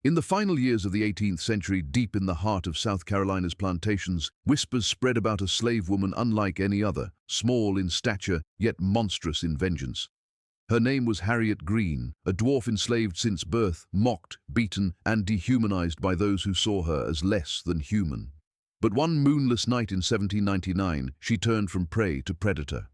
In the final years of the 18th century, deep in the heart of South Carolina's plantations, whispers spread about a slave woman unlike any other, small in stature, yet monstrous in vengeance. Her name was Harriet Green, a dwarf enslaved since birth, mocked, beaten, and dehumanized by those who saw her as less than human. But one moonless night in 1799, she turned from prey to predator.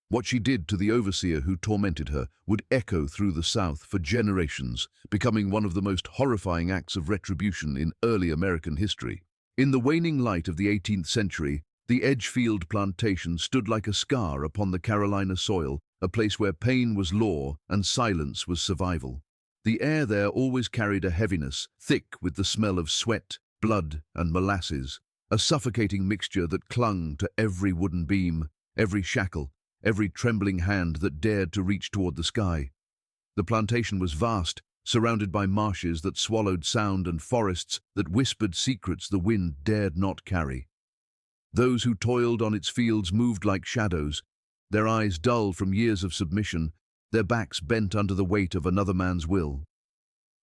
What she did to the overseer who tormented her would echo through the South for generations, becoming one of the most horrifying acts of retribution in early American history. In the waning light of the 18th century, the Edgefield plantation stood like a scar upon the Carolina soil, a place where pain was law and silence was survival. The air there always carried a heaviness, thick with the smell of sweat, blood, and molasses, a suffocating mixture that clung to every wooden beam, every shackle, every trembling hand that dared to reach toward the sky. The plantation was vast, surrounded by marshes that swallowed sound and forests that whispered secrets the wind dared not carry. Those who toiled on its fields moved like shadows, their eyes dull from years of submission, their backs bent under the weight of another man's will.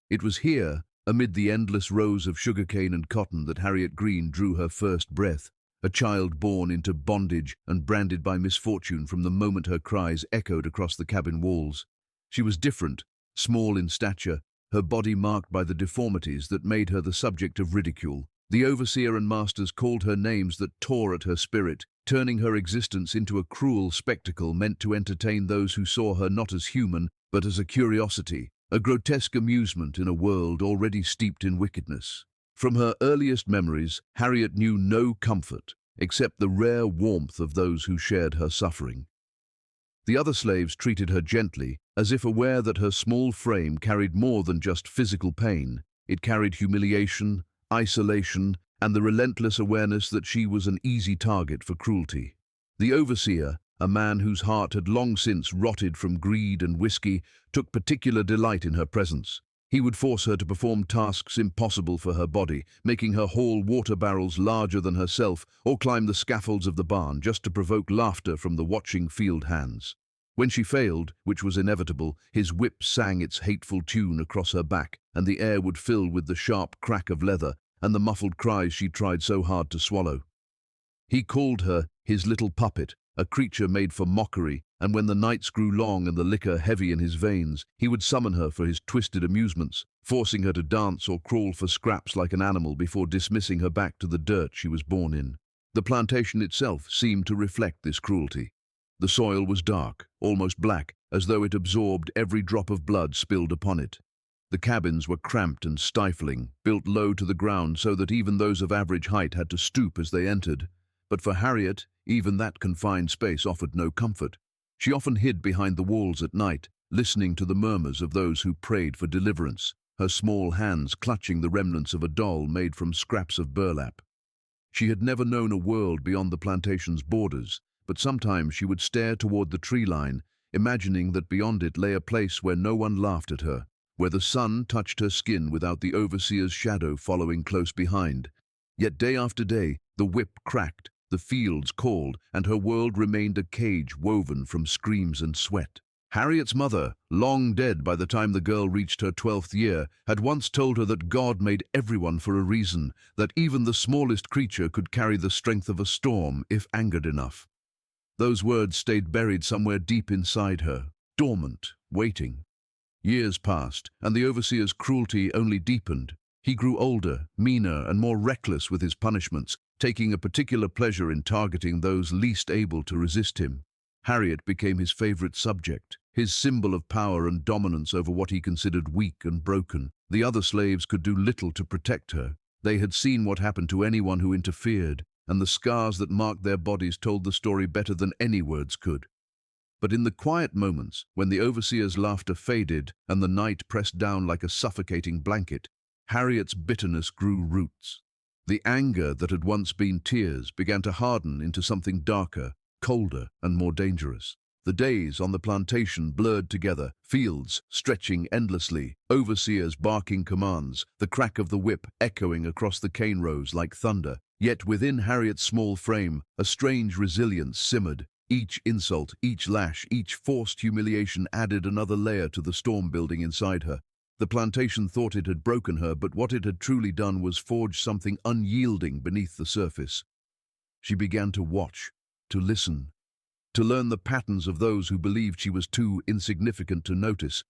It was here, amid the endless rows of sugarcane and cotton, that Harriet Green drew her first breath, a child born into bondage and branded by misfortune from the moment her cries echoed across the cabin walls. She was different, small in stature, her body marked by the deformities that made her the subject of ridicule. The overseer and masters called her names that tore at her spirit, turning her existence into a cruel spectacle meant to entertain those who saw her not as human, but as a curiosity, a grotesque amusement in a world already steeped in wickedness. From her earliest memories, Harriet knew no comfort, except the rare warmth of those who shared her suffering. The other slaves treated her gently, as if aware that her small frame carried more than just physical pain. It carried humiliation, isolation, and the relentless awareness that she was an easy target for cruelty. The overseer, a man whose heart had long since rotted from greed and whiskey, took particular delight in her presence. He would force her to perform tasks impossible for her body, making her haul water barrels larger than herself or climb the scaffolds of the barn just to provoke laughter from the watching field hands. When she failed, which was inevitable, his whip sang its hateful tune across her back, and the air would fill with the sharp crack of leather and the muffled cries she tried so hard to swallow. He called her his little puppet, a creature made for mockery, and when the nights grew long and the liquor heavy in his veins, he would summon her for his twisted amusements, forcing her to dance or crawl for scraps like an animal before dismissing her back to the dirt she was born in. The plantation itself seemed to reflect this cruelty. The soil was dark, almost black, as though it absorbed every drop of blood spilled upon it. The cabins were cramped and stifling, built low to the ground so that even those of average height had to stoop as they entered. But for Harriet, even that confined space offered no comfort. She often hid behind the walls at night, listening to the murmurs of those who prayed for deliverance, her small hands clutching the remnants of a doll made from scraps of burlap. She had never known a world beyond the plantation's borders, but sometimes she would stare toward the tree line, imagining that beyond it lay a place where no one laughed at her, where the sun touched her skin without the overseer's shadow following close behind. Yet day after day, the whip cracked, the fields called, and her world remained a cage woven from screams and sweat. Harriet's mother, long dead by the time the girl reached her 12th year, had once told her that God made everyone for a reason, that even the smallest creature could carry the strength of a storm if angered enough. Those words stayed buried somewhere deep inside her, dormant, waiting. Years passed, and the overseer's cruelty only deepened. He grew older, meaner, and more reckless with his punishments, taking a particular pleasure in targeting those least able to resist him. Harriet became his favorite subject, his symbol of power and dominance over what he considered weak and broken. The other slaves could do little to protect her. They had seen what happened to anyone who interfered, and the scars that marked their bodies told the story better than any words could. But in the quiet moments, when the overseer's laughter faded and the night pressed down like a suffocating blanket, Harriet's bitterness grew roots. The anger that had once been tears began to harden into something darker, colder, and more dangerous. The days on the plantation blurred together, fields stretching endlessly, overseers barking commands, the crack of the whip echoing across the cane rows like thunder. Yet within Harriet's small frame, a strange resilience simmered. Each insult, each lash, each forced humiliation added another layer to the storm building inside her. The plantation thought it had broken her, but what it had truly done was forge something unyielding beneath the surface. She began to watch, to listen, to learn the patterns of those who believed she was too insignificant to notice.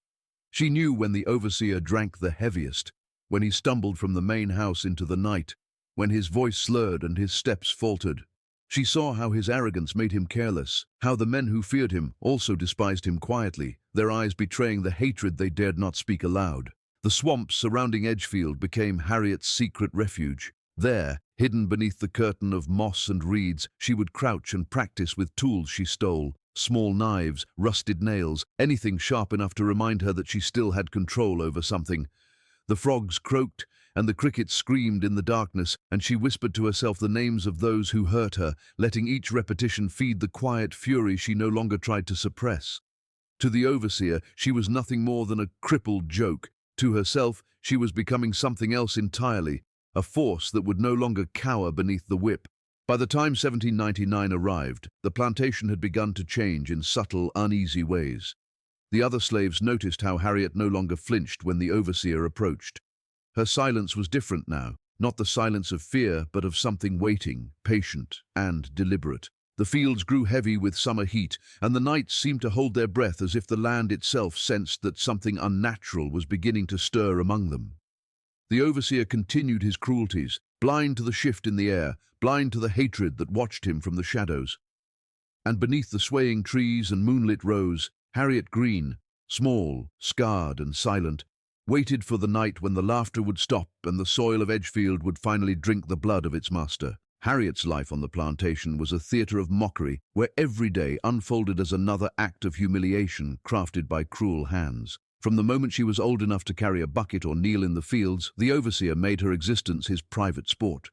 She knew when the overseer drank the heaviest, when he stumbled from the main house into the night, when his voice slurred and his steps faltered. She saw how his arrogance made him careless, how the men who feared him also despised him quietly, their eyes betraying the hatred they dared not speak aloud. The swamps surrounding Edgefield became Harriet's secret refuge. There, hidden beneath the curtain of moss and reeds, she would crouch and practice with tools she stole, small knives, rusted nails, anything sharp enough to remind her that she still had control over something. The frogs croaked, and the crickets screamed in the darkness, and she whispered to herself the names of those who hurt her, letting each repetition feed the quiet fury she no longer tried to suppress. To the overseer, she was nothing more than a crippled joke. To herself, she was becoming something else entirely, a force that would no longer cower beneath the whip. By the time 1799 arrived, the plantation had begun to change in subtle, uneasy ways. The other slaves noticed how Harriet no longer flinched when the overseer approached. Her silence was different now, not the silence of fear, but of something waiting, patient, and deliberate. The fields grew heavy with summer heat, and the nights seemed to hold their breath as if the land itself sensed that something unnatural was beginning to stir among them. The overseer continued his cruelties, blind to the shift in the air, blind to the hatred that watched him from the shadows. And beneath the swaying trees and moonlit rows, Harriet Green, small, scarred and silent, waited for the night when the laughter would stop and the soil of Edgefield would finally drink the blood of its master. Harriet's life on the plantation was a theatre of mockery where every day unfolded as another act of humiliation crafted by cruel hands. From the moment she was old enough to carry a bucket or kneel in the fields, the overseer made her existence his private sport.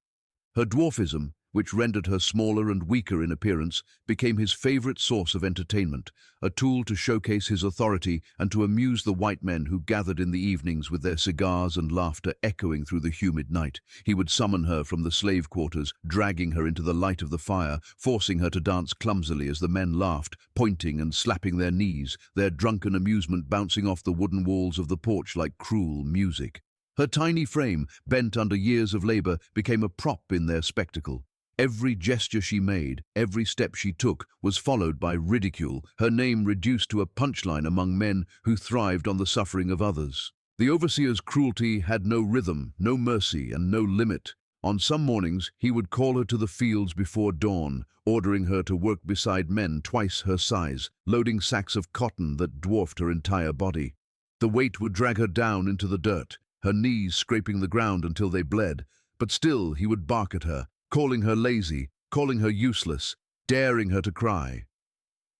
Her dwarfism, which rendered her smaller and weaker in appearance, became his favorite source of entertainment, a tool to showcase his authority and to amuse the white men who gathered in the evenings with their cigars and laughter echoing through the humid night. He would summon her from the slave quarters, dragging her into the light of the fire, forcing her to dance clumsily as the men laughed, pointing and slapping their knees, their drunken amusement bouncing off the wooden walls of the porch like cruel music. Her tiny frame, bent under years of labor, became a prop in their spectacle. Every gesture she made, every step she took, was followed by ridicule, her name reduced to a punchline among men who thrived on the suffering of others. The overseer's cruelty had no rhythm, no mercy, and no limit. On some mornings, he would call her to the fields before dawn, ordering her to work beside men twice her size, loading sacks of cotton that dwarfed her entire body. The weight would drag her down into the dirt, her knees scraping the ground until they bled, but still he would bark at her, calling her lazy, calling her useless, daring her to cry.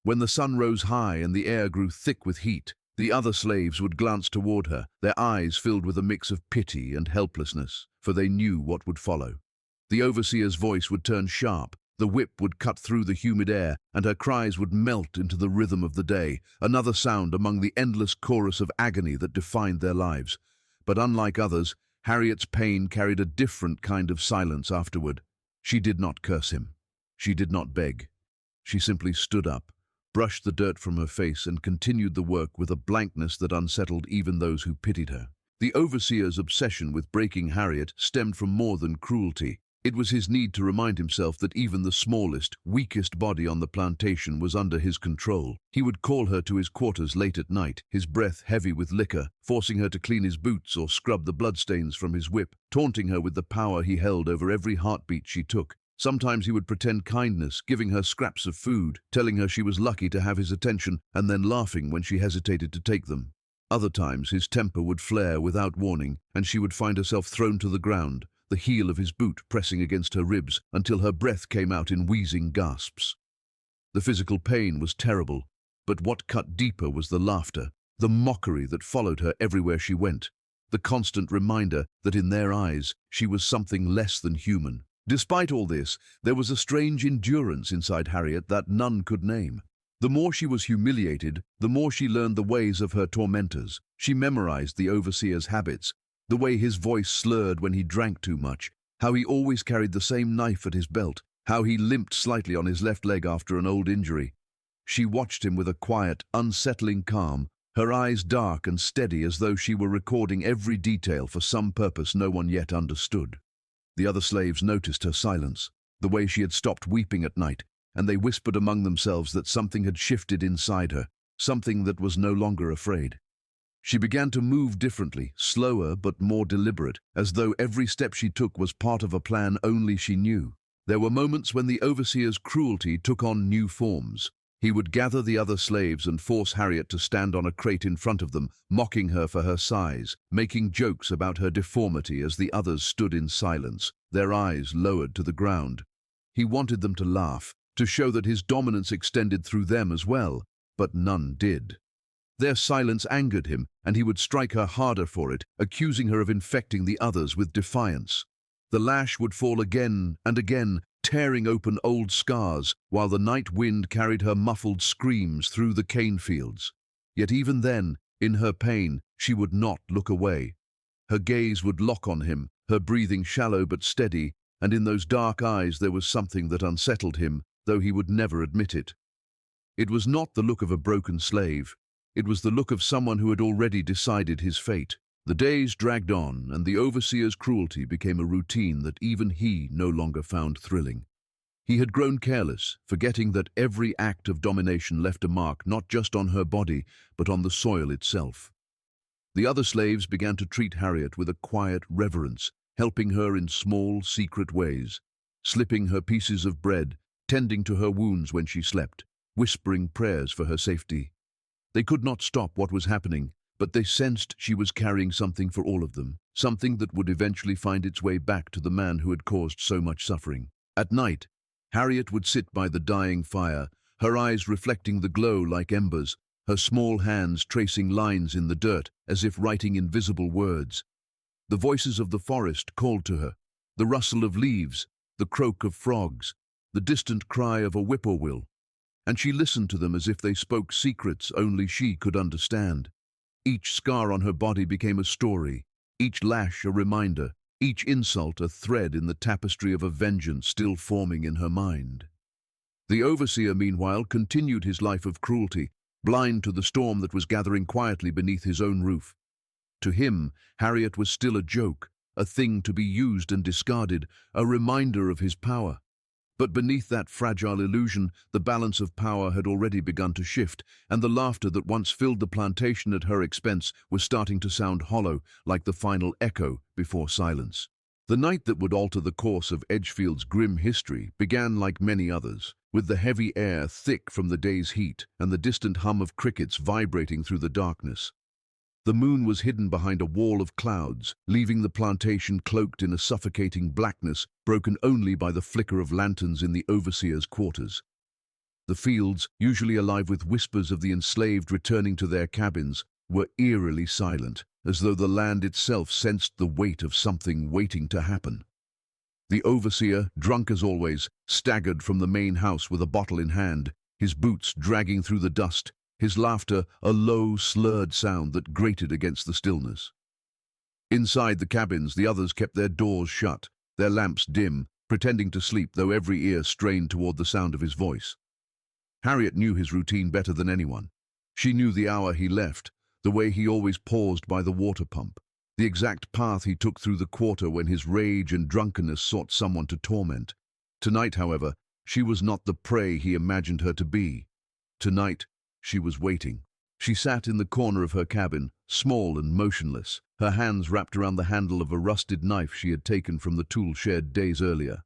When the sun rose high and the air grew thick with heat, the other slaves would glance toward her, their eyes filled with a mix of pity and helplessness, for they knew what would follow. The overseer's voice would turn sharp, the whip would cut through the humid air, and her cries would melt into the rhythm of the day, another sound among the endless chorus of agony that defined their lives. But unlike others, Harriet's pain carried a different kind of silence afterward. She did not curse him. She did not beg. She simply stood up, brushed the dirt from her face, and continued the work with a blankness that unsettled even those who pitied her. The overseer's obsession with breaking Harriet stemmed from more than cruelty. It was his need to remind himself that even the smallest, weakest body on the plantation was under his control. He would call her to his quarters late at night, his breath heavy with liquor, forcing her to clean his boots or scrub the bloodstains from his whip, taunting her with the power he held over every heartbeat she took. Sometimes he would pretend kindness, giving her scraps of food, telling her she was lucky to have his attention, and then laughing when she hesitated to take them. Other times his temper would flare without warning, and she would find herself thrown to the ground, the heel of his boot pressing against her ribs until her breath came out in wheezing gasps. The physical pain was terrible, but what cut deeper was the laughter, the mockery that followed her everywhere she went, the constant reminder that in their eyes she was something less than human. Despite all this, there was a strange endurance inside Harriet that none could name. The more she was humiliated, the more she learned the ways of her tormentors. She memorized the overseer's habits, the way his voice slurred when he drank too much, how he always carried the same knife at his belt, how he limped slightly on his left leg after an old injury. She watched him with a quiet, unsettling calm, her eyes dark and steady as though she were recording every detail for some purpose no one yet understood. The other slaves noticed her silence, the way she had stopped weeping at night, and they whispered among themselves that something had shifted inside her, something that was no longer afraid. She began to move differently, slower but more deliberate, as though every step she took was part of a plan only she knew. There were moments when the overseer's cruelty took on new forms. He would gather the other slaves and force Harriet to stand on a crate in front of them, mocking her for her size, making jokes about her deformity as the others stood in silence, their eyes lowered to the ground. He wanted them to laugh, to show that his dominance extended through them as well, but none did. Their silence angered him, and he would strike her harder for it, accusing her of infecting the others with defiance. The lash would fall again and again, tearing open old scars, while the night wind carried her muffled screams through the cane fields. Yet even then, in her pain, she would not look away. Her gaze would lock on him, her breathing shallow but steady, and in those dark eyes there was something that unsettled him, though he would never admit it. It was not the look of a broken slave. It was the look of someone who had already decided his fate. The days dragged on, and the overseer's cruelty became a routine that even he no longer found thrilling. He had grown careless, forgetting that every act of domination left a mark not just on her body, but on the soil itself. The other slaves began to treat Harriet with a quiet reverence, helping her in small, secret ways, slipping her pieces of bread, tending to her wounds when she slept, whispering prayers for her safety. They could not stop what was happening, but they sensed she was carrying something for all of them, something that would eventually find its way back to the man who had caused so much suffering. At night, Harriet would sit by the dying fire, her eyes reflecting the glow like embers, her small hands tracing lines in the dirt as if writing invisible words. The voices of the forest called to her, the rustle of leaves, the croak of frogs, the distant cry of a whippoorwill, and she listened to them as if they spoke secrets only she could understand. Each scar on her body became a story, each lash a reminder, each insult a thread in the tapestry of a vengeance still forming in her mind. The overseer, meanwhile, continued his life of cruelty, blind to the storm that was gathering quietly beneath his own roof. To him, Harriet was still a joke, a thing to be used and discarded, a reminder of his power. But beneath that fragile illusion, the balance of power had already begun to shift, and the laughter that once filled the plantation at her expense was starting to sound hollow, like the final echo before silence. The night that would alter the course of Edgefield's grim history began like many others, with the heavy air thick from the day's heat and the distant hum of crickets vibrating through the darkness. The moon was hidden behind a wall of clouds, leaving the plantation cloaked in a suffocating blackness broken only by the flicker of lanterns in the overseer's quarters. The fields, usually alive with whispers of the enslaved returning to their cabins, were eerily silent, as though the land itself sensed the weight of something waiting to happen. The overseer, drunk as always, staggered from the main house with a bottle in hand, his boots dragging through the dust, his laughter a low, slurred sound that grated against the stillness. Inside the cabins, the others kept their doors shut, their lamps dim, pretending to sleep though every ear strained toward the sound of his voice. Harriet knew his routine better than anyone. She knew the hour he left, the way he always paused by the water pump, the exact path he took through the quarter when his rage and drunkenness sought someone to torment. Tonight, however, she was not the prey he imagined her to be. Tonight, she was waiting. She sat in the corner of her cabin, small and motionless, her hands wrapped around the handle of a rusted knife she had taken from the tool shed days earlier.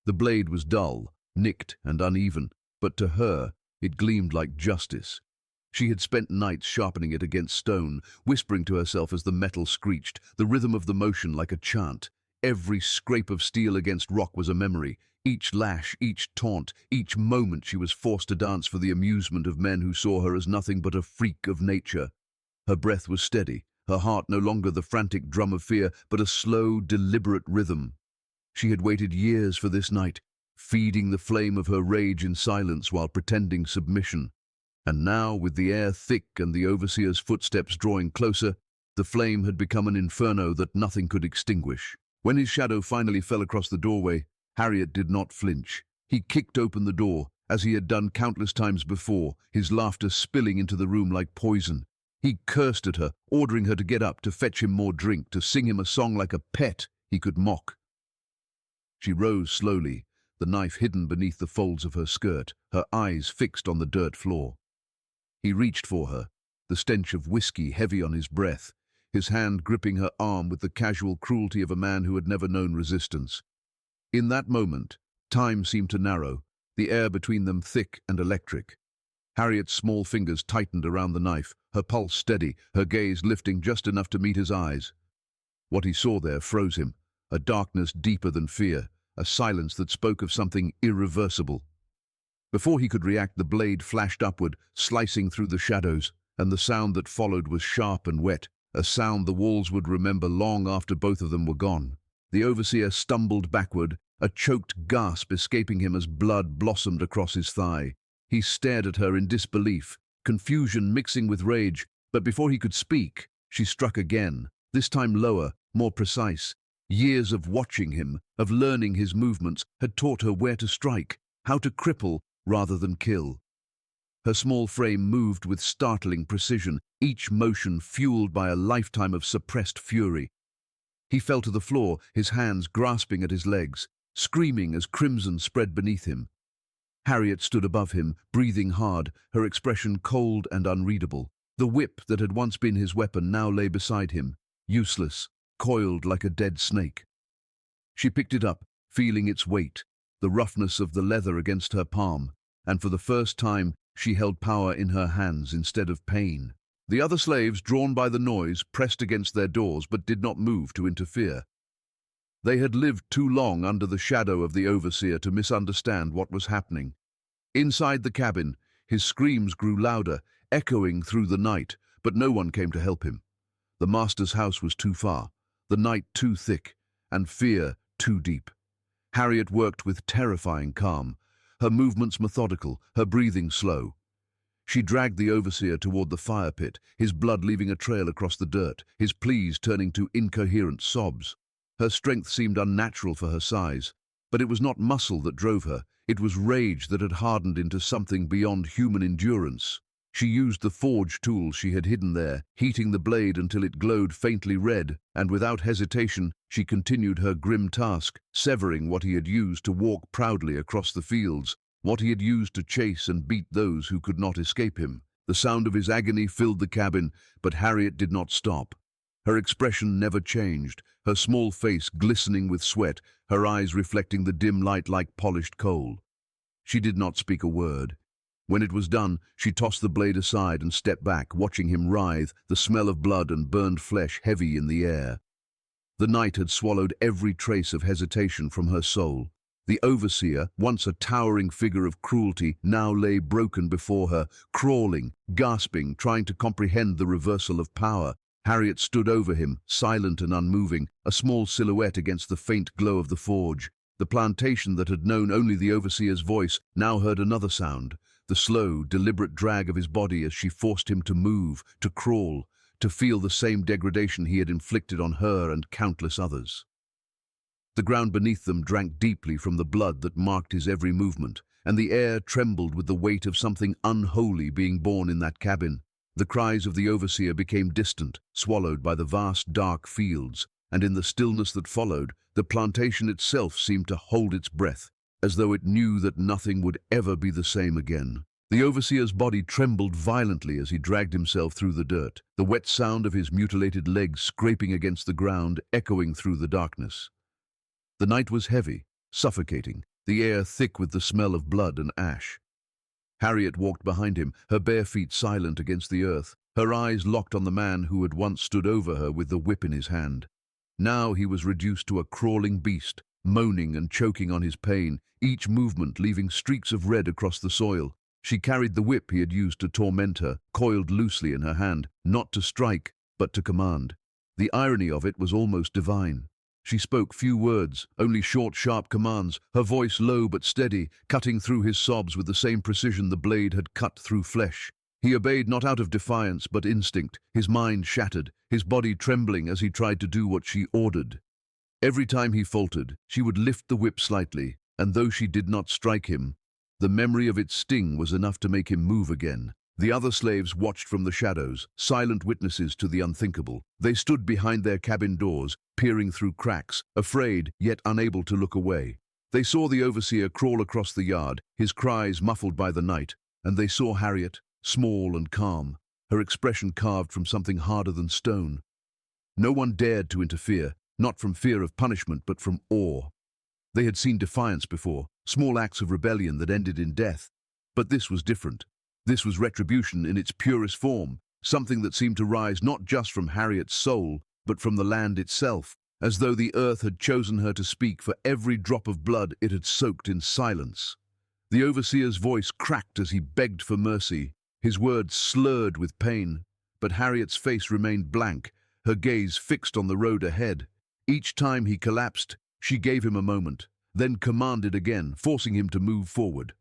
The blade was dull, nicked and uneven, but to her, it gleamed like justice. She had spent nights sharpening it against stone, whispering to herself as the metal screeched, the rhythm of the motion like a chant. Every scrape of steel against rock was a memory. Each lash, each taunt, each moment she was forced to dance for the amusement of men who saw her as nothing but a freak of nature. Her breath was steady, her heart no longer the frantic drum of fear, but a slow, deliberate rhythm. She had waited years for this night, feeding the flame of her rage in silence while pretending submission. And now, with the air thick and the overseer's footsteps drawing closer, the flame had become an inferno that nothing could extinguish. When his shadow finally fell across the doorway, Harriet did not flinch. He kicked open the door, as he had done countless times before, his laughter spilling into the room like poison. He cursed at her, ordering her to get up, to fetch him more drink, to sing him a song like a pet he could mock. She rose slowly, the knife hidden beneath the folds of her skirt, her eyes fixed on the dirt floor. He reached for her, the stench of whiskey heavy on his breath, his hand gripping her arm with the casual cruelty of a man who had never known resistance. In that moment, time seemed to narrow, the air between them thick and electric. Harriet's small fingers tightened around the knife, her pulse steady, her gaze lifting just enough to meet his eyes. What he saw there froze him, a darkness deeper than fear, a silence that spoke of something irreversible. Before he could react, the blade flashed upward, slicing through the shadows, and the sound that followed was sharp and wet, a sound the walls would remember long after both of them were gone. The overseer stumbled backward, a choked gasp escaping him as blood blossomed across his thigh. He stared at her in disbelief, confusion mixing with rage, but before he could speak, she struck again, this time lower, more precise. Years of watching him, of learning his movements, had taught her where to strike, how to cripple rather than kill. Her small frame moved with startling precision, each motion fueled by a lifetime of suppressed fury. He fell to the floor, his hands grasping at his legs, screaming as crimson spread beneath him. Harriet stood above him, breathing hard, her expression cold and unreadable. The whip that had once been his weapon now lay beside him, useless, coiled like a dead snake. She picked it up, feeling its weight, the roughness of the leather against her palm, and for the first time she held power in her hands instead of pain. The other slaves, drawn by the noise, pressed against their doors but did not move to interfere. They had lived too long under the shadow of the overseer to misunderstand what was happening. Inside the cabin, his screams grew louder, echoing through the night, but no one came to help him. The master's house was too far, the night too thick, and fear too deep. Harriet worked with terrifying calm, her movements methodical, her breathing slow. She dragged the overseer toward the fire pit, his blood leaving a trail across the dirt, his pleas turning to incoherent sobs. Her strength seemed unnatural for her size, but it was not muscle that drove her, it was rage that had hardened into something beyond human endurance. She used the forge tool she had hidden there, heating the blade until it glowed faintly red, and without hesitation she continued her grim task, severing what he had used to walk proudly across the fields, what he had used to chase and beat those who could not escape him. The sound of his agony filled the cabin, but Harriet did not stop. Her expression never changed, her small face glistening with sweat, her eyes reflecting the dim light like polished coal. She did not speak a word. When it was done, she tossed the blade aside and stepped back, watching him writhe, the smell of blood and burned flesh heavy in the air. The night had swallowed every trace of hesitation from her soul. The overseer, once a towering figure of cruelty, now lay broken before her, crawling, gasping, trying to comprehend the reversal of power. Harriet stood over him, silent and unmoving, a small silhouette against the faint glow of the forge. The plantation that had known only the overseer's voice now heard another sound, the slow, deliberate drag of his body as she forced him to move, to crawl, to feel the same degradation he had inflicted on her and countless others. The ground beneath them drank deeply from the blood that marked his every movement, and the air trembled with the weight of something unholy being born in that cabin. The cries of the overseer became distant, swallowed by the vast dark fields, and in the stillness that followed, the plantation itself seemed to hold its breath, as though it knew that nothing would ever be the same again. The overseer's body trembled violently as he dragged himself through the dirt, the wet sound of his mutilated legs scraping against the ground echoing through the darkness. The night was heavy, suffocating, the air thick with the smell of blood and ash. Harriet walked behind him, her bare feet silent against the earth, her eyes locked on the man who had once stood over her with the whip in his hand. Now he was reduced to a crawling beast, moaning and choking on his pain, each movement leaving streaks of red across the soil. She carried the whip he had used to torment her, coiled loosely in her hand, not to strike, but to command. The irony of it was almost divine. She spoke few words, only short, sharp commands, her voice low but steady, cutting through his sobs with the same precision the blade had cut through flesh. He obeyed not out of defiance but instinct, his mind shattered, his body trembling as he tried to do what she ordered. Every time he faltered, she would lift the whip slightly, and though she did not strike him, the memory of its sting was enough to make him move again. The other slaves watched from the shadows, silent witnesses to the unthinkable. They stood behind their cabin doors, peering through cracks, afraid yet unable to look away. They saw the overseer crawl across the yard, his cries muffled by the night, and they saw Harriet, small and calm, her expression carved from something harder than stone. No one dared to interfere, not from fear of punishment but from awe. They had seen defiance before, small acts of rebellion that ended in death. But this was different. This was retribution in its purest form, something that seemed to rise not just from Harriet's soul, but from the land itself, as though the earth had chosen her to speak for every drop of blood it had soaked in silence. The overseer's voice cracked as he begged for mercy, his words slurred with pain, but Harriet's face remained blank, her gaze fixed on the road ahead. Each time he collapsed, she gave him a moment, then commanded again, forcing him to move forward.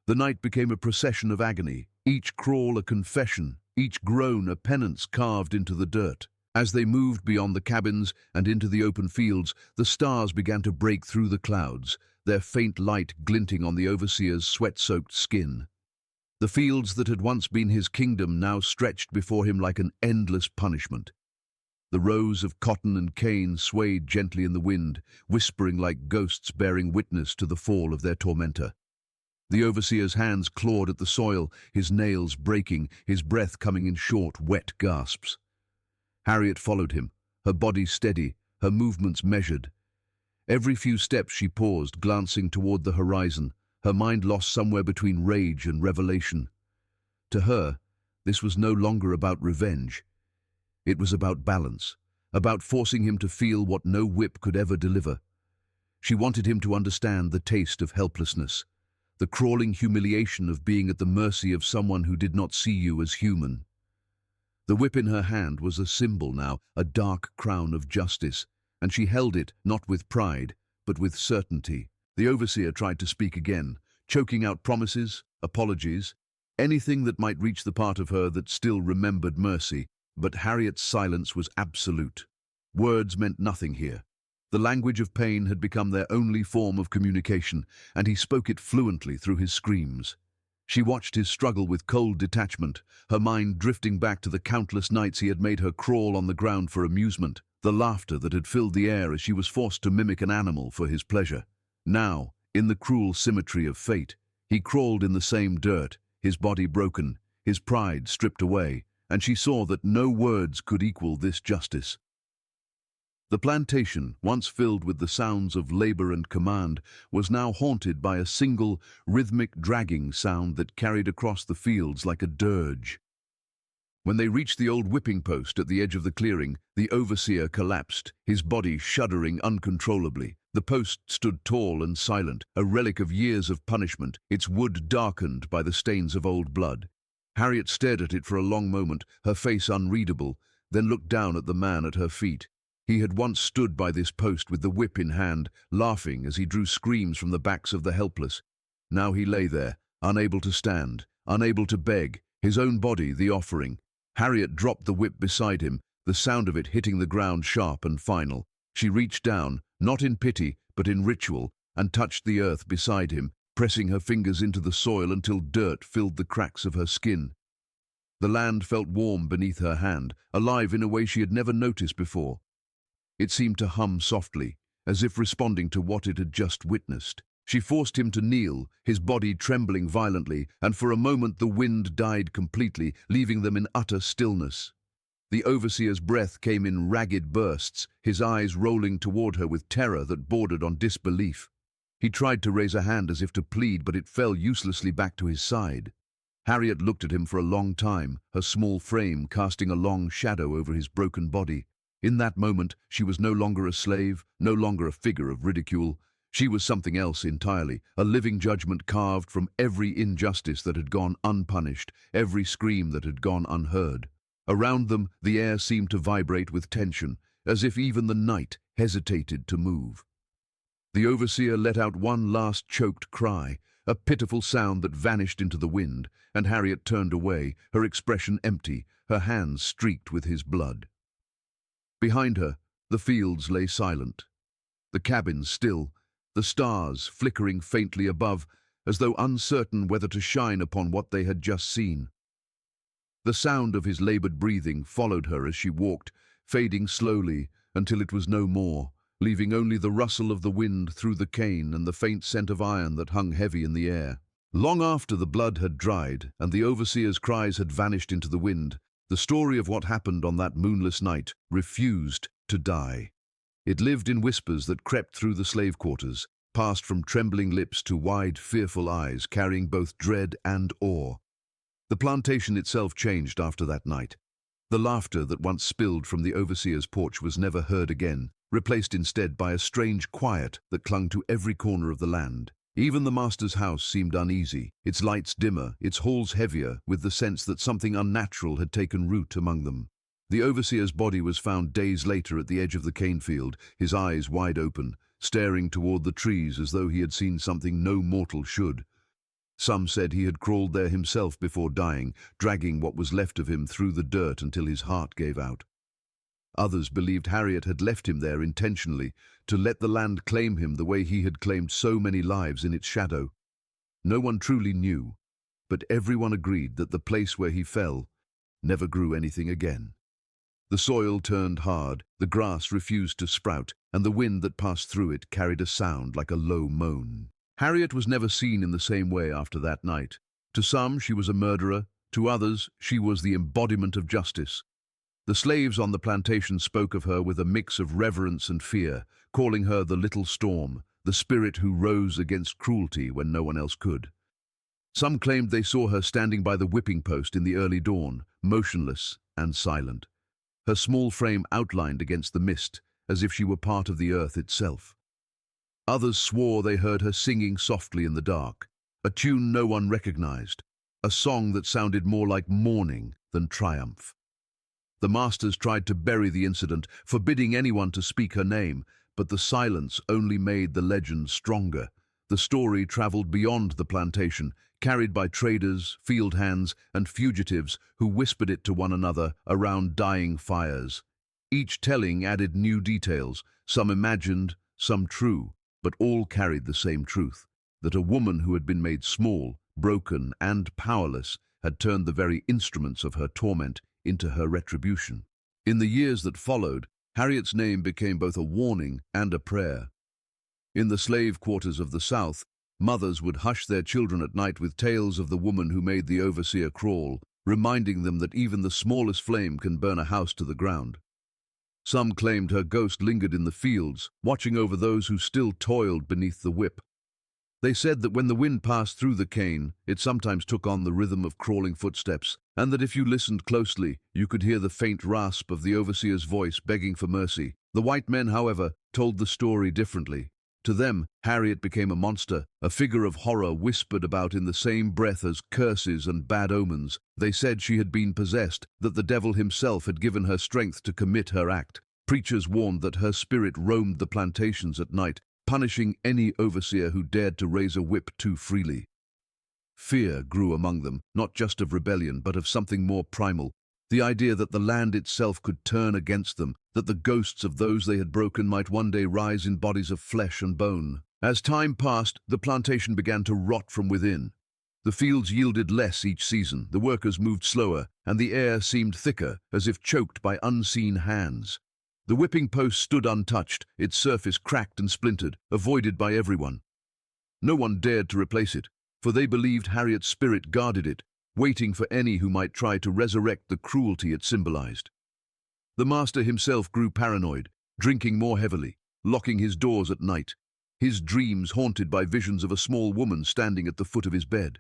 The night became a procession of agony, each crawl a confession, each groan a penance carved into the dirt. As they moved beyond the cabins and into the open fields, the stars began to break through the clouds, their faint light glinting on the overseer's sweat-soaked skin. The fields that had once been his kingdom now stretched before him like an endless punishment. The rows of cotton and cane swayed gently in the wind, whispering like ghosts bearing witness to the fall of their tormentor. The overseer's hands clawed at the soil, his nails breaking, his breath coming in short, wet gasps. Harriet followed him, her body steady, her movements measured. Every few steps she paused, glancing toward the horizon, her mind lost somewhere between rage and revelation. To her, this was no longer about revenge. It was about balance, about forcing him to feel what no whip could ever deliver. She wanted him to understand the taste of helplessness, the crawling humiliation of being at the mercy of someone who did not see you as human. The whip in her hand was a symbol now, a dark crown of justice, and she held it not with pride, but with certainty. The overseer tried to speak again, choking out promises, apologies, anything that might reach the part of her that still remembered mercy, but Harriet's silence was absolute. Words meant nothing here. The language of pain had become their only form of communication, and he spoke it fluently through his screams. She watched his struggle with cold detachment, her mind drifting back to the countless nights he had made her crawl on the ground for amusement, the laughter that had filled the air as she was forced to mimic an animal for his pleasure. Now, in the cruel symmetry of fate, he crawled in the same dirt, his body broken, his pride stripped away, and she saw that no words could equal this justice. The plantation, once filled with the sounds of labor and command, was now haunted by a single, rhythmic dragging sound that carried across the fields like a dirge. When they reached the old whipping post at the edge of the clearing, the overseer collapsed, his body shuddering uncontrollably. The post stood tall and silent, a relic of years of punishment, its wood darkened by the stains of old blood. Harriet stared at it for a long moment, her face unreadable, then looked down at the man at her feet. He had once stood by this post with the whip in hand, laughing as he drew screams from the backs of the helpless. Now he lay there, unable to stand, unable to beg, his own body the offering. Harriet dropped the whip beside him, the sound of it hitting the ground sharp and final. She reached down, not in pity, but in ritual, and touched the earth beside him, pressing her fingers into the soil until dirt filled the cracks of her skin. The land felt warm beneath her hand, alive in a way she had never noticed before. It seemed to hum softly, as if responding to what it had just witnessed. She forced him to kneel, his body trembling violently, and for a moment the wind died completely, leaving them in utter stillness. The overseer's breath came in ragged bursts, his eyes rolling toward her with terror that bordered on disbelief. He tried to raise a hand as if to plead, but it fell uselessly back to his side. Harriet looked at him for a long time, her small frame casting a long shadow over his broken body. In that moment, she was no longer a slave, no longer a figure of ridicule. She was something else entirely, a living judgment carved from every injustice that had gone unpunished, every scream that had gone unheard. Around them, the air seemed to vibrate with tension, as if even the night hesitated to move. The overseer let out one last choked cry, a pitiful sound that vanished into the wind, and Harriet turned away, her expression empty, her hands streaked with his blood. Behind her, the fields lay silent, the cabins still, the stars flickering faintly above, as though uncertain whether to shine upon what they had just seen. The sound of his labored breathing followed her as she walked, fading slowly until it was no more, leaving only the rustle of the wind through the cane and the faint scent of iron that hung heavy in the air. Long after the blood had dried and the overseer's cries had vanished into the wind, the story of what happened on that moonless night refused to die. It lived in whispers that crept through the slave quarters, passed from trembling lips to wide, fearful eyes, carrying both dread and awe. The plantation itself changed after that night. The laughter that once spilled from the overseer's porch was never heard again, replaced instead by a strange quiet that clung to every corner of the land. Even the master's house seemed uneasy, its lights dimmer, its halls heavier, with the sense that something unnatural had taken root among them. The overseer's body was found days later at the edge of the cane field, his eyes wide open, staring toward the trees as though he had seen something no mortal should. Some said he had crawled there himself before dying, dragging what was left of him through the dirt until his heart gave out. Others believed Harriet had left him there intentionally, to let the land claim him the way he had claimed so many lives in its shadow. No one truly knew, but everyone agreed that the place where he fell never grew anything again. The soil turned hard, the grass refused to sprout, and the wind that passed through it carried a sound like a low moan. Harriet was never seen in the same way after that night. To some, she was a murderer. To others, she was the embodiment of justice. The slaves on the plantation spoke of her with a mix of reverence and fear, calling her the Little Storm, the spirit who rose against cruelty when no one else could. Some claimed they saw her standing by the whipping post in the early dawn, motionless and silent, her small frame outlined against the mist, as if she were part of the earth itself. Others swore they heard her singing softly in the dark, a tune no one recognized, a song that sounded more like mourning than triumph. The masters tried to bury the incident, forbidding anyone to speak her name, but the silence only made the legend stronger. The story traveled beyond the plantation, carried by traders, field hands, and fugitives who whispered it to one another around dying fires. Each telling added new details, some imagined, some true, but all carried the same truth, that a woman who had been made small, broken, and powerless had turned the very instruments of her torment into her retribution. In the years that followed, Harriet's name became both a warning and a prayer. In the slave quarters of the South, mothers would hush their children at night with tales of the woman who made the overseer crawl, reminding them that even the smallest flame can burn a house to the ground. Some claimed her ghost lingered in the fields, watching over those who still toiled beneath the whip. They said that when the wind passed through the cane, it sometimes took on the rhythm of crawling footsteps, and that if you listened closely, you could hear the faint rasp of the overseer's voice begging for mercy. The white men, however, told the story differently. To them, Harriet became a monster, a figure of horror whispered about in the same breath as curses and bad omens. They said she had been possessed, that the devil himself had given her strength to commit her act. Preachers warned that her spirit roamed the plantations at night, punishing any overseer who dared to raise a whip too freely. Fear grew among them, not just of rebellion, but of something more primal, the idea that the land itself could turn against them, that the ghosts of those they had broken might one day rise in bodies of flesh and bone. As time passed, the plantation began to rot from within. The fields yielded less each season, the workers moved slower, and the air seemed thicker, as if choked by unseen hands. The whipping post stood untouched, its surface cracked and splintered, avoided by everyone. No one dared to replace it, for they believed Harriet's spirit guarded it, waiting for any who might try to resurrect the cruelty it symbolized. The master himself grew paranoid, drinking more heavily, locking his doors at night, his dreams haunted by visions of a small woman standing at the foot of his bed.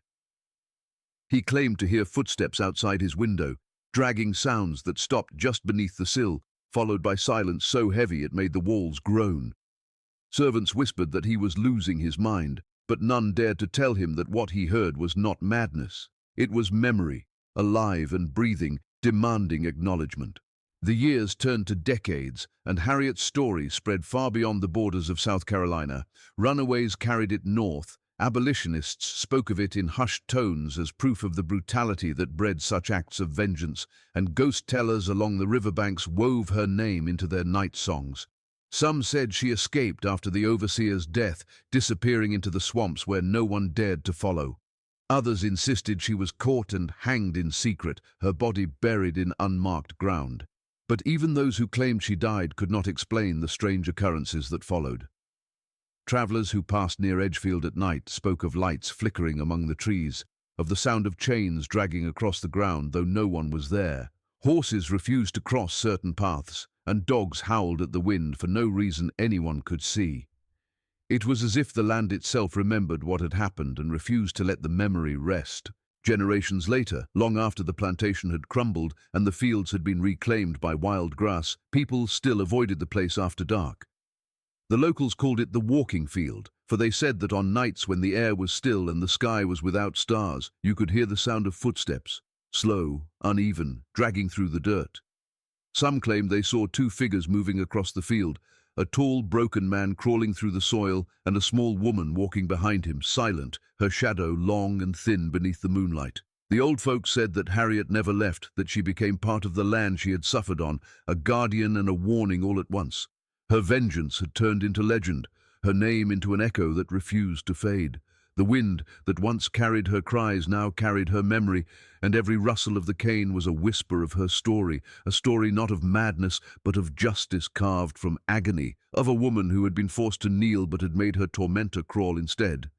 He claimed to hear footsteps outside his window, dragging sounds that stopped just beneath the sill, followed by silence so heavy it made the walls groan. Servants whispered that he was losing his mind, but none dared to tell him that what he heard was not madness. It was memory, alive and breathing, demanding acknowledgement. The years turned to decades, and Harriet's story spread far beyond the borders of South Carolina. Runaways carried it north. Abolitionists spoke of it in hushed tones as proof of the brutality that bred such acts of vengeance, and ghost tellers along the riverbanks wove her name into their night songs. Some said she escaped after the overseer's death, disappearing into the swamps where no one dared to follow. Others insisted she was caught and hanged in secret, her body buried in unmarked ground. But even those who claimed she died could not explain the strange occurrences that followed. Travellers who passed near Edgefield at night spoke of lights flickering among the trees, of the sound of chains dragging across the ground though no one was there. Horses refused to cross certain paths, and dogs howled at the wind for no reason anyone could see. It was as if the land itself remembered what had happened and refused to let the memory rest. Generations later, long after the plantation had crumbled and the fields had been reclaimed by wild grass, people still avoided the place after dark. The locals called it the walking field, for they said that on nights when the air was still and the sky was without stars, you could hear the sound of footsteps, slow, uneven, dragging through the dirt. Some claimed they saw two figures moving across the field, a tall, broken man crawling through the soil and a small woman walking behind him, silent, her shadow long and thin beneath the moonlight. The old folks said that Harriet never left, that she became part of the land she had suffered on, a guardian and a warning all at once. Her vengeance had turned into legend, her name into an echo that refused to fade. The wind that once carried her cries now carried her memory, and every rustle of the cane was a whisper of her story, a story not of madness, but of justice carved from agony, of a woman who had been forced to kneel but had made her tormentor crawl instead.